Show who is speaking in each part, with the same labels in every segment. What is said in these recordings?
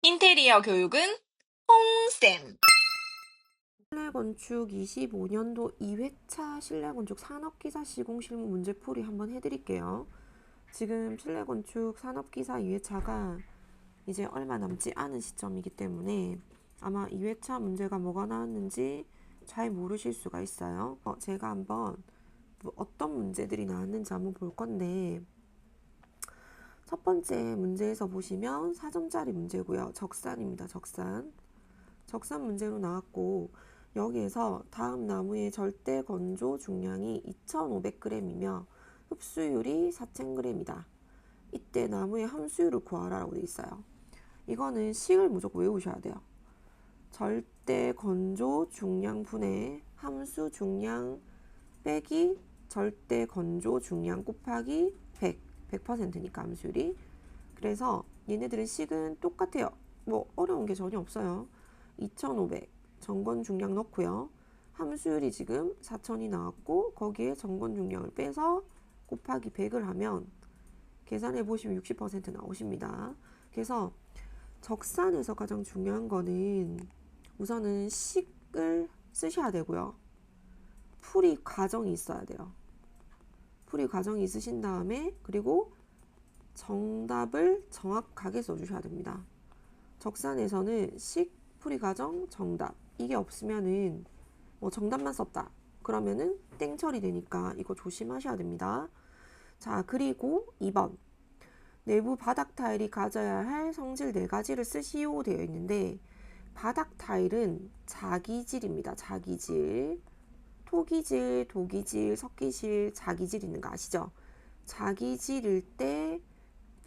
Speaker 1: 인테리어 교육은 홍쌤.
Speaker 2: 실내건축 25년도 2회차 실내건축 산업기사 시공실무 문제풀이 한번 해드릴게요. 지금 실내건축 산업기사 2회차가 이제 얼마 남지 않은 시점이기 때문에 아마 2회차 문제가 뭐가 나왔는지 잘 모르실 수가 있어요. 제가 한번 어떤 문제들이 나왔는지 한번 볼 건데, 첫 번째 문제에서 보시면 4점짜리 문제고요. 적산입니다. 적산 문제로 나왔고, 여기에서 다음 나무의 절대 건조 중량이 2,500g이며 흡수율이 4,000g이다. 이때 나무의 함수율을 구하라고 되어 있어요. 이거는 식을 무조건 외우셔야 돼요. 절대 건조 중량 분의 함수 중량 빼기 절대 건조 중량 곱하기 100%니까 함수율이. 그래서 얘네들은 식은 똑같아요. 뭐 어려운 게 전혀 없어요. 2,500 정건 중량 넣고요. 함수율이 지금 4,000이 나왔고 거기에 정건 중량을 빼서 곱하기 100을 하면 계산해 보시면 60% 나오십니다. 그래서 적산에서 가장 중요한 거는 우선은 식을 쓰셔야 되고요. 풀이 과정이 있어야 돼요. 풀이 과정이 있으신 다음에 그리고 정답을 정확하게 써주셔야 됩니다. 적산에서는 식, 풀이 과정, 정답 이게 없으면은 뭐 정답만 썼다 그러면은 땡처리 되니까 이거 조심하셔야 됩니다. 자, 그리고 2번 내부 바닥 타일이 가져야 할 성질 4가지를 쓰시오 되어 있는데, 바닥 타일은 자기질입니다. 자기질. 토기질, 도기질, 석기질, 자기질 있는 거 아시죠? 자기질일 때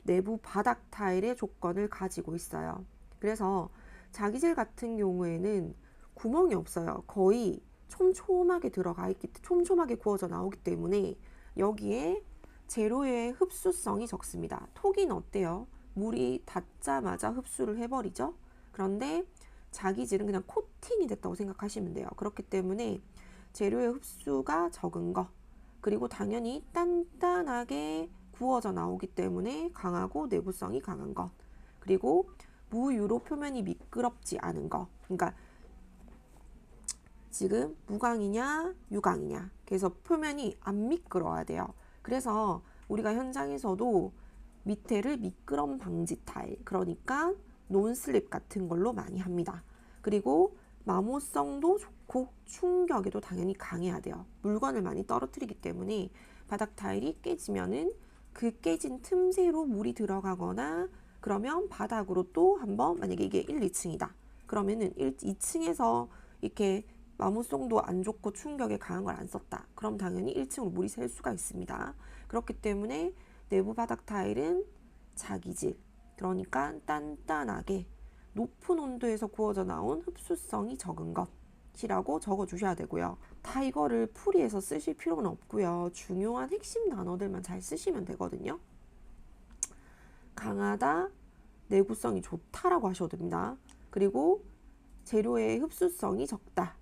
Speaker 2: 내부 바닥 타일의 조건을 가지고 있어요. 그래서 자기질 같은 경우에는 구멍이 없어요. 거의 촘촘하게 들어가 있기, 촘촘하게 구워져 나오기 때문에 여기에 재료의 흡수성이 적습니다. 토기는 어때요? 물이 닿자마자 흡수를 해버리죠. 그런데 자기질은 그냥 코팅이 됐다고 생각하시면 돼요. 그렇기 때문에 재료의 흡수가 적은 거, 그리고 당연히 단단하게 구워져 나오기 때문에 강하고 내부성이 강한 것, 그리고 무유로 표면이 미끄럽지 않은 것. 그러니까 지금 무광이냐 유광이냐, 그래서 표면이 안 미끄러워야 돼요. 그래서 우리가 현장에서도 밑에를 미끄럼 방지 타일, 그러니까 논슬립 같은 걸로 많이 합니다. 그리고 마모성도 좋고 충격에도 당연히 강해야 돼요. 물건을 많이 떨어뜨리기 때문에 바닥 타일이 깨지면은 그 깨진 틈새로 물이 들어가거나, 그러면 바닥으로 또 한번, 만약에 이게 1, 2층이다 그러면은 2층에서 이렇게 마모성도 안 좋고 충격에 강한 걸 안 썼다 그럼 당연히 1층으로 물이 셀 수가 있습니다. 그렇기 때문에 내부 바닥 타일은 자기질, 그러니까 단단하게 높은 온도에서 구워져 나온 흡수성이 적은 것이라고 적어주셔야 되고요. 다 이거를 풀이해서 쓰실 필요는 없고요. 중요한 핵심 단어들만 잘 쓰시면 되거든요. 강하다, 내구성이 좋다라고 하셔도 됩니다. 그리고 재료의 흡수성이 적다,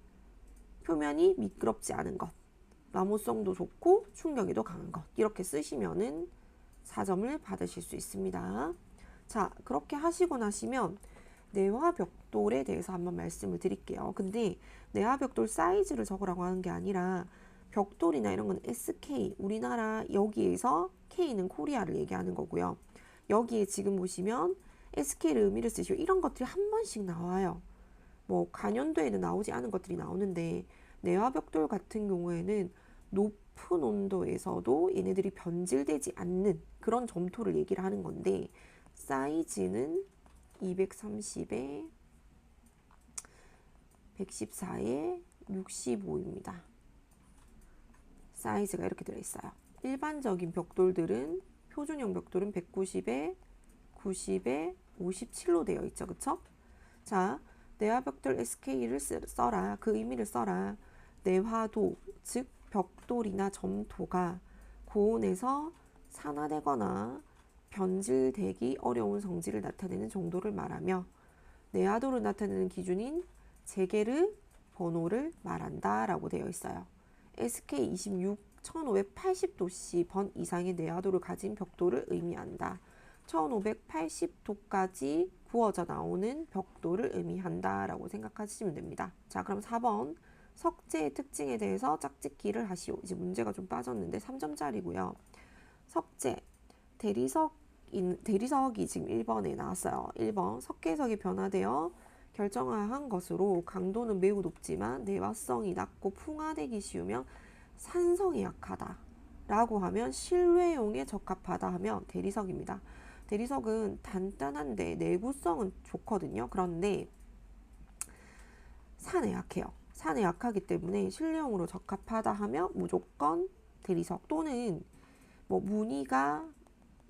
Speaker 2: 표면이 미끄럽지 않은 것, 마모성도 좋고 충격에도 강한 것, 이렇게 쓰시면은 4점을 받으실 수 있습니다. 자, 그렇게 하시고 나시면 내화 벽돌에 대해서 한번 말씀을 드릴게요. 근데 내화 벽돌 사이즈를 적으라고 하는 게 아니라 벽돌이나 이런 건 SK, 우리나라, 여기에서 K는 코리아를 얘기하는 거고요. 여기에 지금 보시면 SK를 의미를 쓰시고 이런 것들이 한 번씩 나와요. 뭐 간연도에는 나오지 않은 것들이 나오는데, 내화벽돌 같은 경우에는 높은 온도에서도 얘네들이 변질되지 않는 그런 점토를 얘기를 하는 건데, 사이즈는 230에 114에 65입니다. 사이즈가 이렇게 들어있어요. 일반적인 벽돌들은, 표준형 벽돌은 190에 90에 57로 되어 있죠. 그쵸? 자, 내화벽돌 SK를 써라. 그 의미를 써라. 내화도, 즉 벽돌이나 점토가 고온에서 산화되거나 변질되기 어려운 성질을 나타내는 정도를 말하며, 내화도를 나타내는 기준인 제게르 번호를 말한다 라고 되어 있어요. SK26 1580도씨 번 이상의 내화도를 가진 벽돌을 의미한다. 1580도까지 구워져 나오는 벽돌을 의미한다라고 생각하시면 됩니다. 자, 그럼 4번 석재의 특징에 대해서 짝짓기를 하시오. 이제 문제가 좀 빠졌는데 3점짜리고요. 석재, 대리석이 지금 1번에 나왔어요. 1번 석계석이 변화되어 결정화한 것으로 강도는 매우 높지만 내화성이 낮고 풍화되기 쉬우며 산성이 약하다 라고 하면 실외용에 적합하다 하면 대리석입니다. 대리석은 단단한데 내구성은 좋거든요. 그런데 산에 약해요. 산에 약하기 때문에 실내용으로 적합하다 하면 무조건 대리석, 또는 뭐 무늬가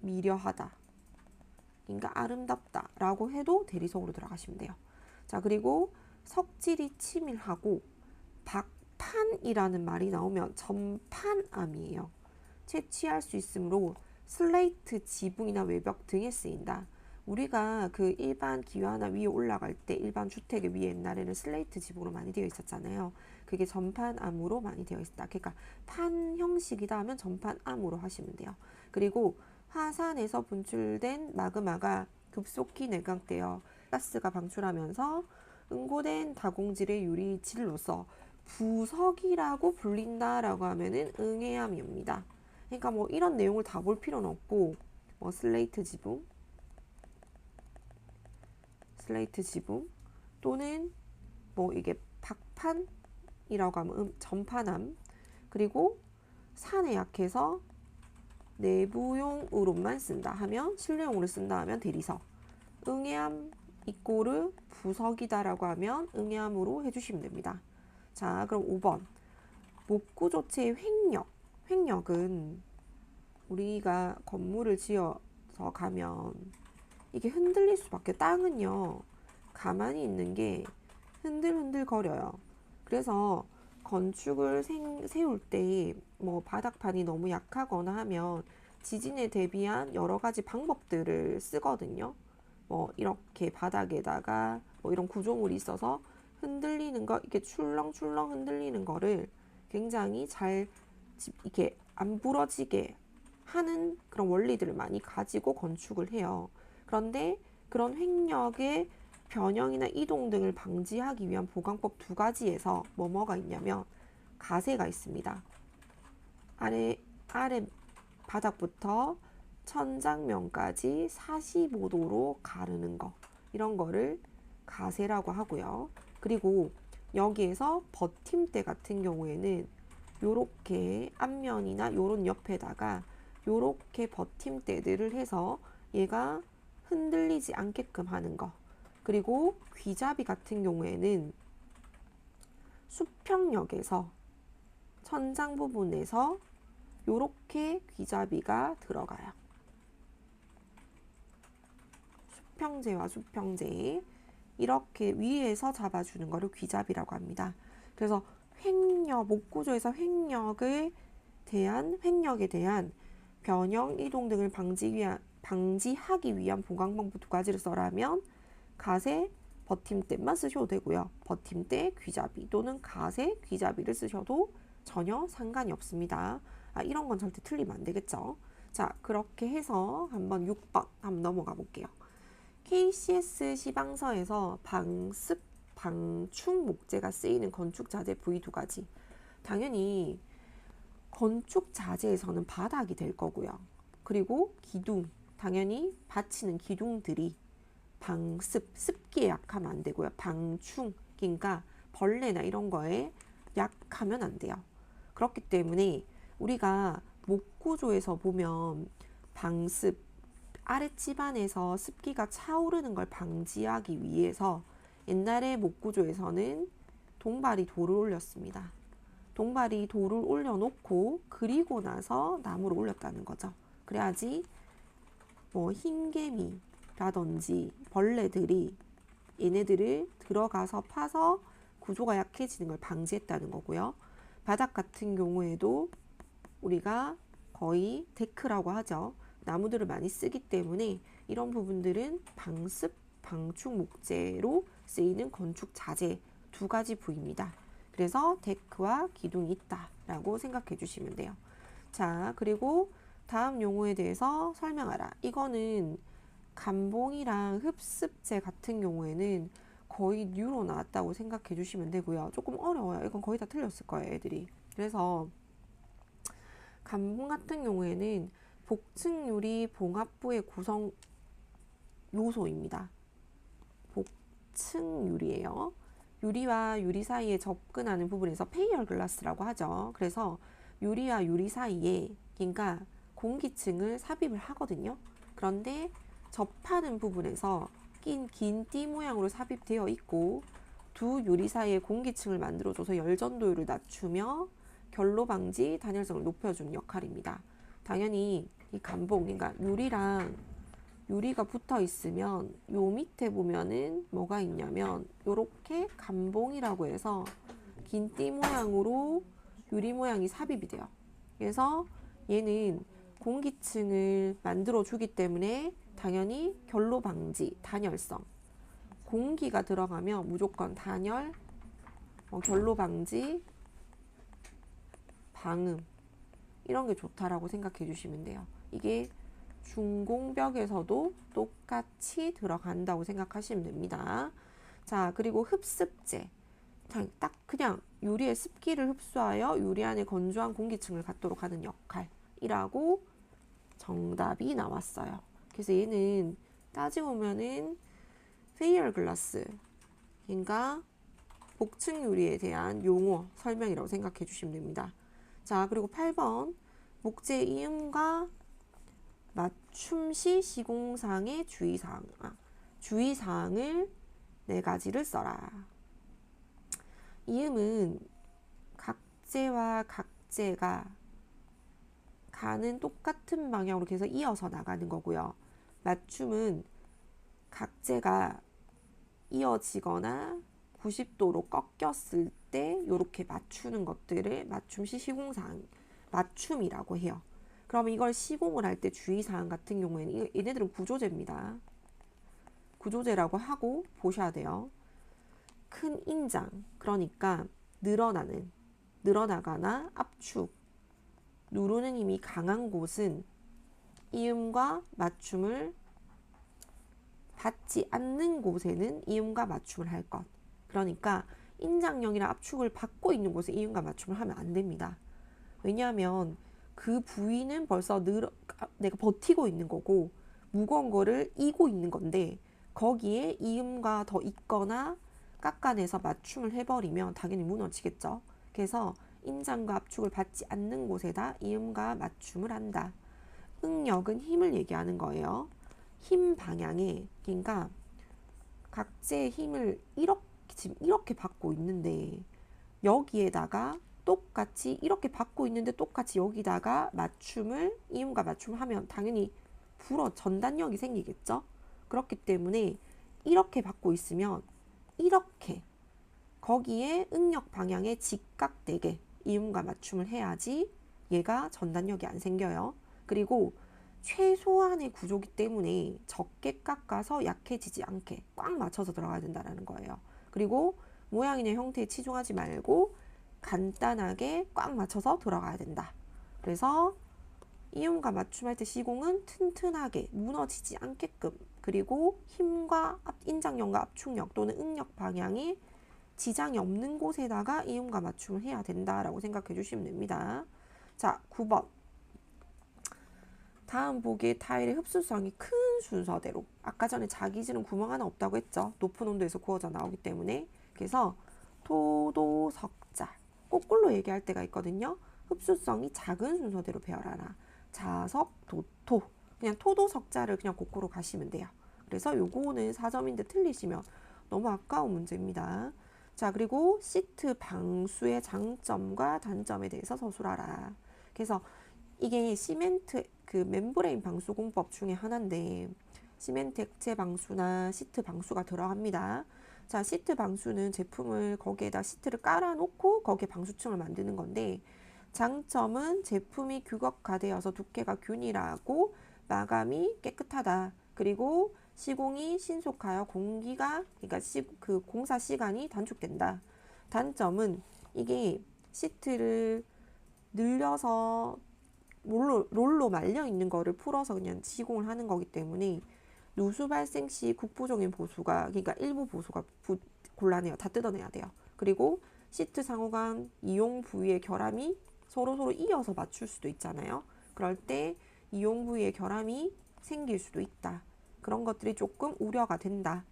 Speaker 2: 미려하다, 그러니까 아름답다 라고 해도 대리석으로 들어가시면 돼요. 자, 그리고 석질이 치밀하고 박판이라는 말이 나오면 전판암이에요. 채취할 수 있으므로 슬레이트 지붕이나 외벽 등에 쓰인다. 우리가 그 일반 기와나 위에 올라갈 때 일반 주택의 위에 옛날에는 슬레이트 지붕으로 많이 되어 있었잖아요. 그게 전판암으로 많이 되어 있다. 그러니까 판 형식이다 하면 전판암으로 하시면 돼요. 그리고 화산에서 분출된 마그마가 급속히 내각되어 가스가 방출하면서 응고된 다공질의 유리질로서 부석이라고 불린다라고 하면은 응해암입니다. 그러니까 뭐 이런 내용을 다 볼 필요는 없고, 뭐 슬레이트 지붕 또는 뭐 이게 박판이라고 하면 전판암, 그리고 산에 약해서 내부용으로만 쓴다 하면, 실내용으로 쓴다 하면 대리석, 응해암 이꼬르 부석이다라고 하면 응해암으로 해주시면 됩니다. 자, 그럼 5번 목구조체의 횡력. 횡력은 우리가 건물을 지어서 가면 이게 흔들릴 수밖에, 땅은요 가만히 있는 게 흔들흔들 거려요. 그래서 건축을 세울 때 뭐 바닥판이 너무 약하거나 하면 지진에 대비한 여러 가지 방법들을 쓰거든요. 뭐 이렇게 바닥에다가 뭐 이런 구조물이 있어서 흔들리는 거, 이렇게 출렁출렁 흔들리는 거를 굉장히 잘 이렇게 안 부러지게 하는 그런 원리들을 많이 가지고 건축을 해요. 그런데 그런 횡력의 변형이나 이동 등을 방지하기 위한 보강법 두 가지에서 뭐가 있냐면 가세가 있습니다. 아래 바닥부터 천장면까지 45도로 가르는 거, 이런 거를 가세라고 하고요. 그리고 여기에서 버팀대 같은 경우에는 요렇게 앞면이나 요런 옆에다가 요렇게 버팀대들을 해서 얘가 흔들리지 않게끔 하는 거. 그리고 귀잡이 같은 경우에는 수평역에서 천장 부분에서 요렇게 귀잡이가 들어가요. 수평재와 수평재, 이렇게 위에서 잡아주는 거를 귀잡이라고 합니다. 그래서 횡력, 목구조에서 횡력에 대한 변형, 이동 등을 방지하기 위한 보강 방법 두 가지를 써라면 가세, 버팀대만 쓰셔도 되고요. 버팀대, 귀잡이 또는 가세, 귀잡이를 쓰셔도 전혀 상관이 없습니다. 이런 건 절대 틀리면 안 되겠죠. 자, 그렇게 해서 한번 6번 한번 넘어가 볼게요. KCS 시방서에서 방습, 방충 목재가 쓰이는 건축 자재 부위 두 가지. 당연히 건축 자재에서는 바닥이 될 거고요. 그리고 기둥, 당연히 받치는 기둥들이 방습, 습기에 약하면 안 되고요. 방충, 그러니까 벌레나 이런 거에 약하면 안 돼요. 그렇기 때문에 우리가 목구조에서 보면 방습, 아랫집안에서 습기가 차오르는 걸 방지하기 위해서 옛날에 목구조에서는 동발이 돌을 올렸습니다. 동발이 돌을 올려놓고 그리고 나서 나무를 올렸다는 거죠. 그래야지 뭐 흰개미라든지 벌레들이 얘네들을 들어가서 파서 구조가 약해지는 걸 방지했다는 거고요. 바닥 같은 경우에도 우리가 거의 데크라고 하죠. 나무들을 많이 쓰기 때문에 이런 부분들은 방습, 방충 목재로 쓰이는 건축 자재 두 가지 부위입니다. 그래서 데크와 기둥이 있다라고 생각해 주시면 돼요. 자, 그리고 다음 용어에 대해서 설명하라. 이거는 감봉이랑 흡습제 같은 경우에는 거의 뉴로 나왔다고 생각해 주시면 되고요. 조금 어려워요. 이건 거의 다 틀렸을 거예요, 애들이. 그래서 감봉 같은 경우에는 복층유리 봉합부의 구성 요소입니다. 복층유리예요. 유리와 유리 사이에 접근하는 부분에서 페이얼 글라스라고 하죠. 그래서 유리와 유리 사이에 그러니까 공기층을 삽입을 하거든요. 그런데 접하는 부분에서 낀 긴 띠 모양으로 삽입되어 있고 두 유리 사이에 공기층을 만들어줘서 열전도율을 낮추며 결로 방지, 단열성을 높여주는 역할입니다. 당연히 이 감봉, 그러니까 유리랑 유리가 붙어 있으면 요 밑에 보면은 뭐가 있냐면 요렇게 감봉이라고 해서 긴 띠 모양으로 유리 모양이 삽입이 돼요. 그래서 얘는 공기층을 만들어 주기 때문에 당연히 결로 방지, 단열성. 공기가 들어가면 무조건 단열, 결로 방지, 방음 이런 게 좋다라고 생각해 주시면 돼요. 이게 중공벽에서도 똑같이 들어간다고 생각하시면 됩니다. 자, 그리고 흡습제. 딱 그냥 유리의 습기를 흡수하여 유리 안에 건조한 공기층을 갖도록 하는 역할이라고 정답이 나왔어요. 그래서 얘는 따지고 보면은 페이얼 글라스, 그러니까 복층 유리에 대한 용어 설명이라고 생각해 주시면 됩니다. 자, 그리고 8번 목재 이음과 맞춤 시 시공상의 주의사항. 주의사항을 4가지를 써라. 이음은 각재와 각재가 가는 똑같은 방향으로 계속 이어서 나가는 거고요. 맞춤은 각재가 이어지거나 90도로 꺾였을 때 이렇게 맞추는 것들을 맞춤 시 시공사항, 맞춤이라고 해요. 그러면 이걸 시공을 할 때 주의사항 같은 경우에는 얘네들은 구조재입니다. 구조재라고 하고 보셔야 돼요. 큰 인장, 그러니까 늘어나거나 압축, 누르는 힘이 강한 곳은 이음과 맞춤을 받지 않는 곳에는 이음과 맞춤을 할 것. 그러니까 인장력이나 압축을 받고 있는 곳에 이음과 맞춤을 하면 안 됩니다. 왜냐하면 그 부위는 벌써 내가 버티고 있는 거고 무거운 거를 이고 있는 건데 거기에 이음과 더 있거나 깎아내서 맞춤을 해버리면 당연히 무너지겠죠. 그래서 인장과 압축을 받지 않는 곳에다 이음과 맞춤을 한다. 응력은 힘을 얘기하는 거예요. 힘 방향에, 그러니까 각재의 힘을 지금 이렇게 받고 있는데 여기에다가 똑같이 이렇게 받고 있는데 똑같이 여기다가 맞춤을 이음과 맞춤을 하면 당연히 전단력이 생기겠죠. 그렇기 때문에 이렇게 받고 있으면 이렇게 거기에 응력 방향에 직각되게 이음과 맞춤을 해야지 얘가 전단력이 안 생겨요. 그리고 최소한의 구조기 때문에 적게 깎아서 약해지지 않게 꽉 맞춰서 들어가야 된다는 거예요. 그리고 모양이나 형태에 치중하지 말고 간단하게 꽉 맞춰서 들어가야 된다. 그래서 이음과 맞춤할 때 시공은 튼튼하게 무너지지 않게끔, 그리고 힘과 인장력과 압축력 또는 응력 방향이 지장이 없는 곳에다가 이음과 맞춤을 해야 된다라고 생각해 주시면 됩니다. 자, 9번. 다음 보기의 타일의 흡수성이 큰 순서대로, 아까 전에 자기질은 구멍 하나 없다고 했죠. 높은 온도에서 구워져 나오기 때문에. 그래서 토도석자, 거꾸로 얘기할 때가 있거든요. 흡수성이 작은 순서대로 배열하라. 자석, 도토. 그냥 토도석자를 그냥 거꾸로 가시면 돼요. 그래서 요거는 4점인데 틀리시면 너무 아까운 문제입니다. 자, 그리고 시트 방수의 장점과 단점에 대해서 서술하라. 그래서 이게 시멘트 그 멤브레인 방수 공법 중에 하나인데 시멘트 액체 방수나 시트 방수가 들어갑니다. 자, 시트 방수는 제품을 거기에다 시트를 깔아놓고 거기에 방수층을 만드는 건데 장점은 제품이 규격화되어서 두께가 균일하고 마감이 깨끗하다. 그리고 시공이 신속하여 그러니까 그 공사 시간이 단축된다. 단점은 이게 시트를 늘려서 롤로 말려 있는 거를 풀어서 그냥 시공을 하는 거기 때문에 누수 발생 시 국부적인 보수가, 그러니까 일부 보수가 곤란해요. 다 뜯어내야 돼요. 그리고 시트 상호 간 이용 부위의 결함이 서로 이어서 맞출 수도 있잖아요. 그럴 때 이용 부위의 결함이 생길 수도 있다. 그런 것들이 조금 우려가 된다.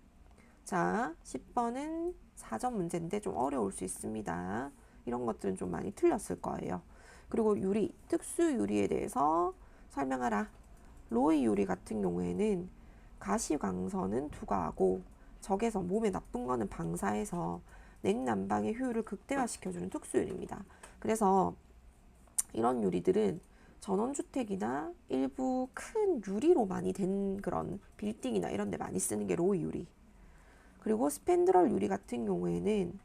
Speaker 2: 자, 10번은 사전 문제인데 좀 어려울 수 있습니다. 이런 것들은 좀 많이 틀렸을 거예요. 그리고 유리, 특수 유리에 대해서 설명하라. 로이 유리 같은 경우에는 가시광선은 투과하고 적외선, 몸에 나쁜 거는 방사해서 냉난방의 효율을 극대화시켜주는 특수유리입니다. 그래서 이런 유리들은 전원주택이나 일부 큰 유리로 많이 된 그런 빌딩이나 이런 데 많이 쓰는 게 로이 유리. 그리고 스팬드럴 유리 같은 경우에는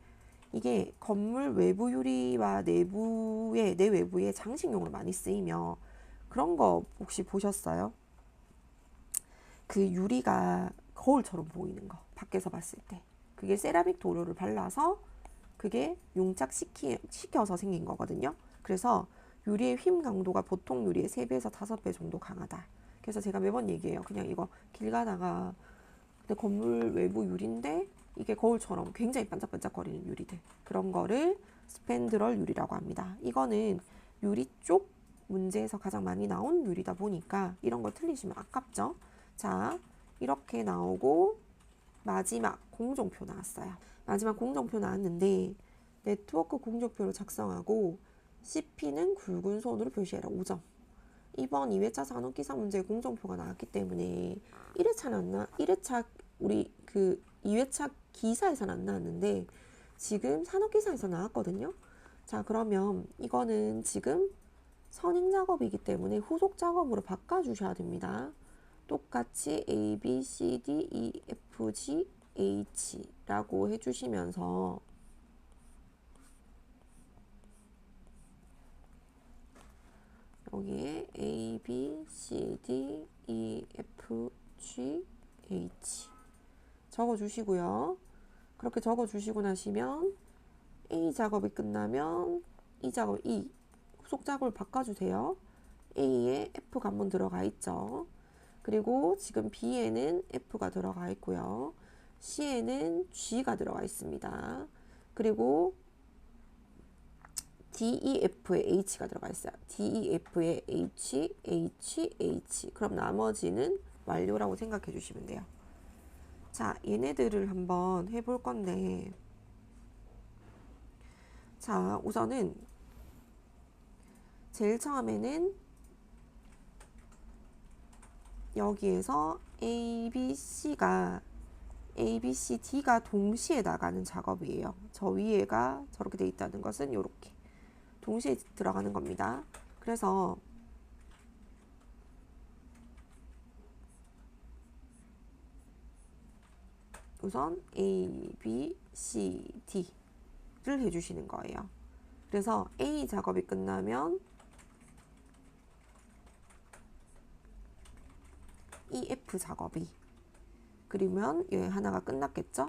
Speaker 2: 이게 건물 외부 유리와 내외부의 장식용으로 많이 쓰이며, 그런 거 혹시 보셨어요? 그 유리가 거울처럼 보이는 거, 밖에서 봤을 때. 그게 세라믹 도료를 발라서 그게 용착시켜서 생긴 거거든요. 그래서 유리의 힘 강도가 보통 유리의 3배에서 5배 정도 강하다. 그래서 제가 매번 얘기해요. 그냥 이거 길 가다가 근데 건물 외부 유리인데 이게 거울처럼 굉장히 반짝반짝거리는 유리들, 그런 거를 스팬드럴 유리라고 합니다. 이거는 유리 쪽 문제에서 가장 많이 나온 유리다 보니까 이런 거 틀리시면 아깝죠. 자, 이렇게 나오고 마지막 공정표 나왔어요. 마지막 공정표 나왔는데 네트워크 공정표를 작성하고 CP는 굵은 선으로 표시해라. 5점. 이번 2회차 산업기사 문제 공정표가 나왔기 때문에 1회차는 안 나, 1회차 우리 그 2회차 기사에서는 안 나왔는데 지금 산업기사에서 나왔거든요. 자, 그러면 이거는 지금 선행 작업이기 때문에 후속 작업으로 바꿔주셔야 됩니다. 똑같이 A, B, C, D, E, F, G, H라고 해주시면서 여기에 A, B, C, D, E, F, G, H 적어주시고요. 그렇게 적어주시고 나시면 A 작업이 끝나면 이 작업, E 후속 작업을 바꿔주세요. A에 F가 한번 들어가 있죠. 그리고 지금 B에는 F가 들어가 있고요. C에는 G가 들어가 있습니다. 그리고 DEF에 H가 들어가 있어요. DEF에 H, H, H. 그럼 나머지는 완료라고 생각해 주시면 돼요. 자, 얘네들을 한번 해볼 건데, 자, 우선은 제일 처음에는 여기에서 A, B, C가 A, B, C, D가 동시에 나가는 작업이에요. 저 위에가 저렇게 돼 있다는 것은 이렇게 동시에 들어가는 겁니다. 그래서 우선 A, B, C, D를 해주시는 거예요. 그래서 A 작업이 끝나면 EF 작업이, 그러면 얘 하나가 끝났겠죠?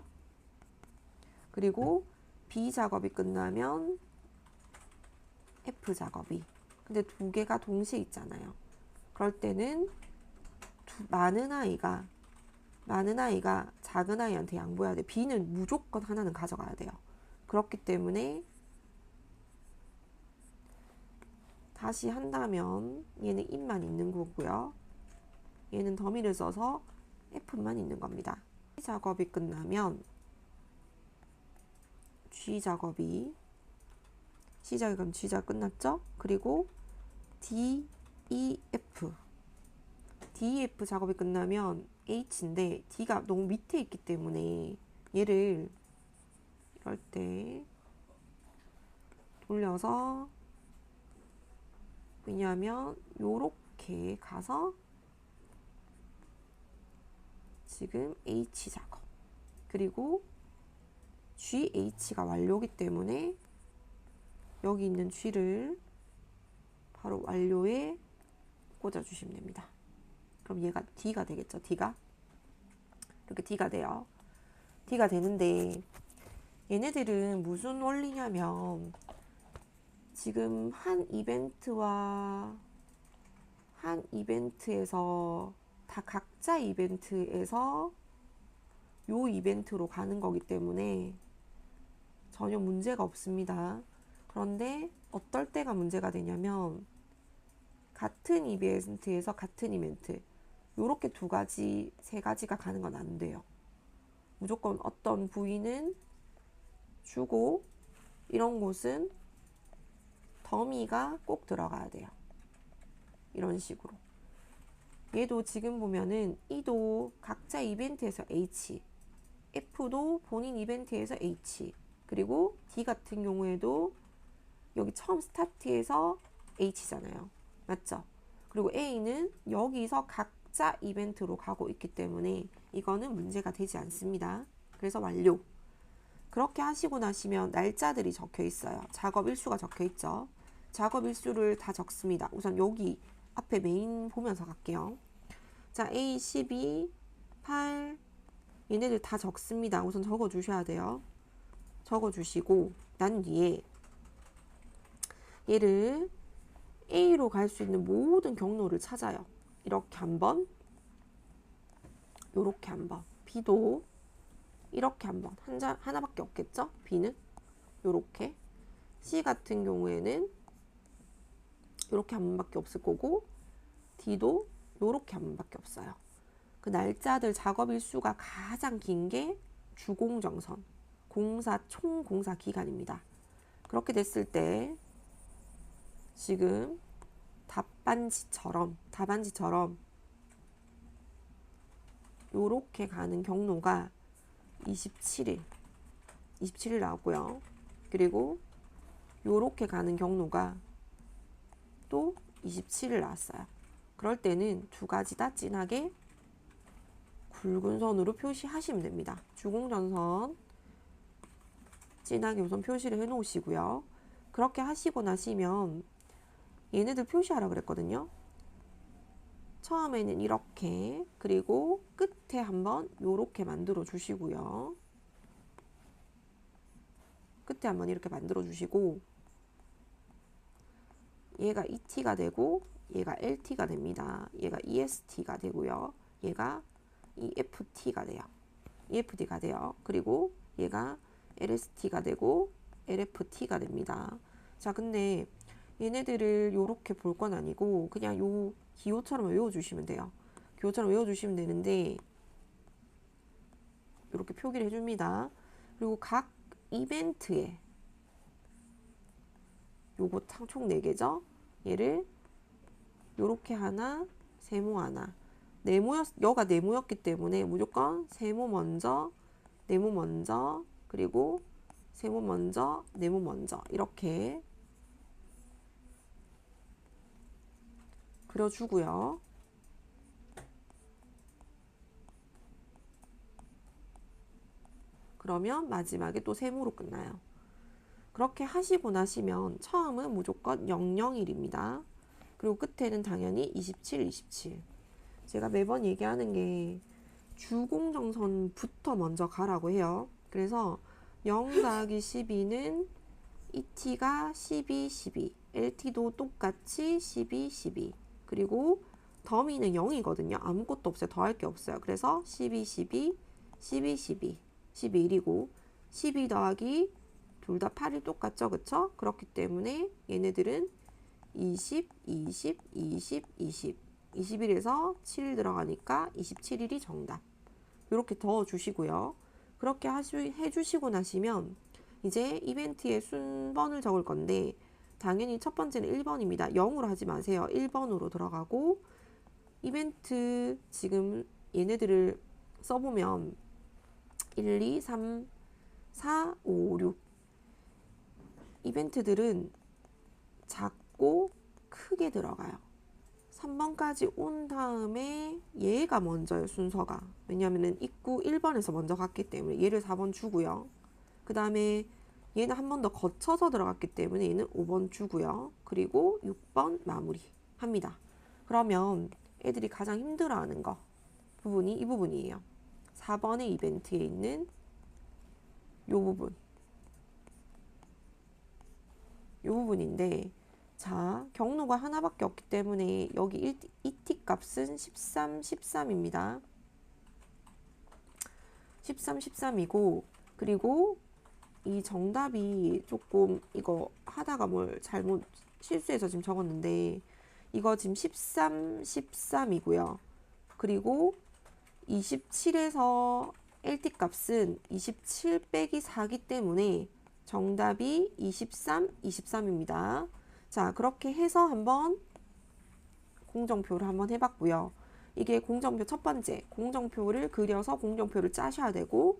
Speaker 2: 그리고 B 작업이 끝나면 F 작업이, 근데 두 개가 동시에 있잖아요. 그럴 때는 많은 아이가 작은 아이한테 양보해야 돼. B는 무조건 하나는 가져가야 돼요. 그렇기 때문에 다시 한다면 얘는 입만 있는 거고요. 얘는 더미를 써서 F만 있는 겁니다. C 작업이 끝나면 G 작업이, C 작업이 그럼 G 작업 끝났죠? 그리고 D, E, F 작업이 끝나면 H인데 D가 너무 밑에 있기 때문에 얘를 이럴 때 돌려서, 왜냐하면 요렇게 가서 지금 H 작업, 그리고 GH가 완료기 때문에 여기 있는 G를 바로 완료에 꽂아주시면 됩니다. 그럼 얘가 D가 되겠죠. D가 이렇게 D가 돼요. D가 되는데 얘네들은 무슨 원리냐면 지금 한 이벤트에서 다 각자 이벤트에서 요 이벤트로 가는 거기 때문에 전혀 문제가 없습니다. 그런데 어떨 때가 문제가 되냐면 같은 이벤트에서 같은 이벤트 요렇게 두 가지, 세 가지가 가는 건 안 돼요. 무조건 어떤 부위는 주고 이런 곳은 더미가 꼭 들어가야 돼요. 이런 식으로. 얘도 지금 보면은 E도 각자 이벤트에서 H, F도 본인 이벤트에서 H, 그리고 D 같은 경우에도 여기 처음 스타트에서 H잖아요. 맞죠? 그리고 A는 여기서 각자 이벤트로 가고 있기 때문에 이거는 문제가 되지 않습니다. 그래서 완료. 그렇게 하시고 나시면 날짜들이 적혀 있어요. 작업 일수가 적혀 있죠. 작업 일수를 다 적습니다. 우선 여기 앞에 메인 보면서 갈게요. 자, A, 12, 8 얘네들 다 적습니다. 우선 적어 주셔야 돼요. 적어 주시고 난 뒤에 얘를 A로 갈 수 있는 모든 경로를 찾아요. 이렇게 한번, 요렇게 한번. B도 이렇게 한번. 하나밖에 없겠죠? B는 요렇게. C 같은 경우에는 요렇게 한 번밖에 없을 거고 D도 요렇게 한 번밖에 없어요. 그 날짜들 작업 일수가 가장 긴 게 주공정선, 총 공사 기간입니다. 그렇게 됐을 때 지금 답안지처럼 요렇게 가는 경로가 27일 나왔고요. 그리고 요렇게 가는 경로가 또 27일 나왔어요. 그럴 때는 두 가지 다 진하게 굵은 선으로 표시하시면 됩니다. 주공전선 진하게 우선 표시를 해 놓으시고요. 그렇게 하시고 나시면 얘네들 표시하라 그랬거든요. 처음에는 이렇게, 그리고 끝에 한번 요렇게 만들어 주시고요. 끝에 한번 이렇게 만들어 주시고 얘가 ET가 되고 얘가 LT가 됩니다. 얘가 EST가 되고요. 얘가 EFT가 돼요. EFT가 돼요. 그리고 얘가 LST가 되고 LFT가 됩니다. 자, 근데 얘네들을 요렇게 볼 건 아니고 그냥 요 기호처럼 외워주시면 돼요. 기호처럼 외워주시면 되는데 이렇게 표기를 해줍니다. 그리고 각 이벤트에 요거 총 4개죠? 얘를 요렇게 하나, 세모 하나. 여가 네모였기 때문에 무조건 세모 먼저, 네모 먼저, 그리고 세모 먼저, 네모 먼저 이렇게 그려주고요. 그러면 마지막에 또 세모로 끝나요. 그렇게 하시고 나시면 처음은 무조건 00일입니다. 그리고 끝에는 당연히 27, 27. 제가 매번 얘기하는 게 주공정선부터 먼저 가라고 해요. 그래서 0 더하기 12는 ET가 12, 12. LT도 똑같이 12, 12. 그리고 더미는 0이거든요. 아무것도 없어요. 더할 게 없어요. 그래서 12, 12, 12, 12. 11이고 12 더하기 둘 다 8이 똑같죠. 그쵸? 그렇기 때문에 얘네들은 20, 20, 20, 20. 21에서 7 들어가니까 27일이 정답. 이렇게 넣어주시고요. 그렇게 해주시고 나시면 이제 이벤트의 순번을 적을 건데 당연히 첫 번째는 1번입니다. 0으로 하지 마세요. 1번으로 들어가고 이벤트 지금 얘네들을 써보면 1, 2, 3, 4, 5, 6 이벤트들은 작고 크게 들어가요. 3번까지 온 다음에 얘가 먼저요, 순서가. 왜냐면은 입구 1번에서 먼저 갔기 때문에 얘를 4번 주고요. 그 다음에 얘는 한 번 더 거쳐서 들어갔기 때문에 얘는 5번 주고요. 그리고 6번 마무리 합니다. 그러면 애들이 가장 힘들어하는 부분이 이 부분이에요. 4번의 이벤트에 있는 요 부분. 요 부분인데 자, 경로가 하나밖에 없기 때문에 여기 2t 값은 13, 13입니다. 13, 13이고, 그리고 이 정답이 조금 이거 하다가 뭘 잘못 실수해서 지금 적었는데, 이거 지금 13, 13이고요. 그리고 27에서 LT 값은 27 빼기 4기 때문에 정답이 23, 23입니다. 자, 그렇게 해서 한번 공정표를 한번 해봤고요. 이게 공정표 첫 번째, 공정표를 그려서 공정표를 짜셔야 되고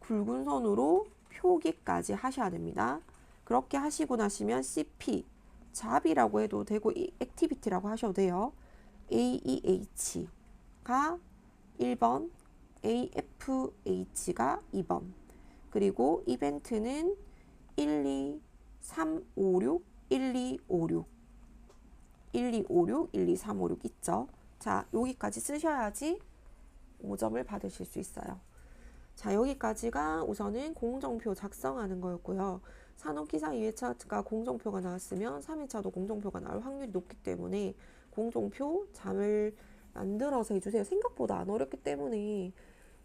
Speaker 2: 굵은 선으로 표기까지 하셔야 됩니다. 그렇게 하시고 나시면 CP, 잡이라고 해도 되고 액티비티라고 하셔도 돼요. AEH가 1번, AFH가 2번, 그리고 이벤트는 1, 2, 3, 5, 6, 1, 2, 5, 6, 1, 2, 5, 6, 1, 2, 3, 5, 6 있죠. 자, 여기까지 쓰셔야지 5점을 받으실 수 있어요. 자, 여기까지가 우선은 공정표 작성하는 거였고요. 산업기사 2회차가 공정표가 나왔으면 3회차도 공정표가 나올 확률이 높기 때문에 공정표 잠을 만들어서 해주세요. 생각보다 안 어렵기 때문에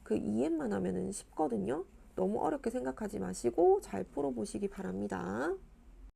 Speaker 2: 그 이해만 하면은 쉽거든요. 너무 어렵게 생각하지 마시고 잘 풀어보시기 바랍니다.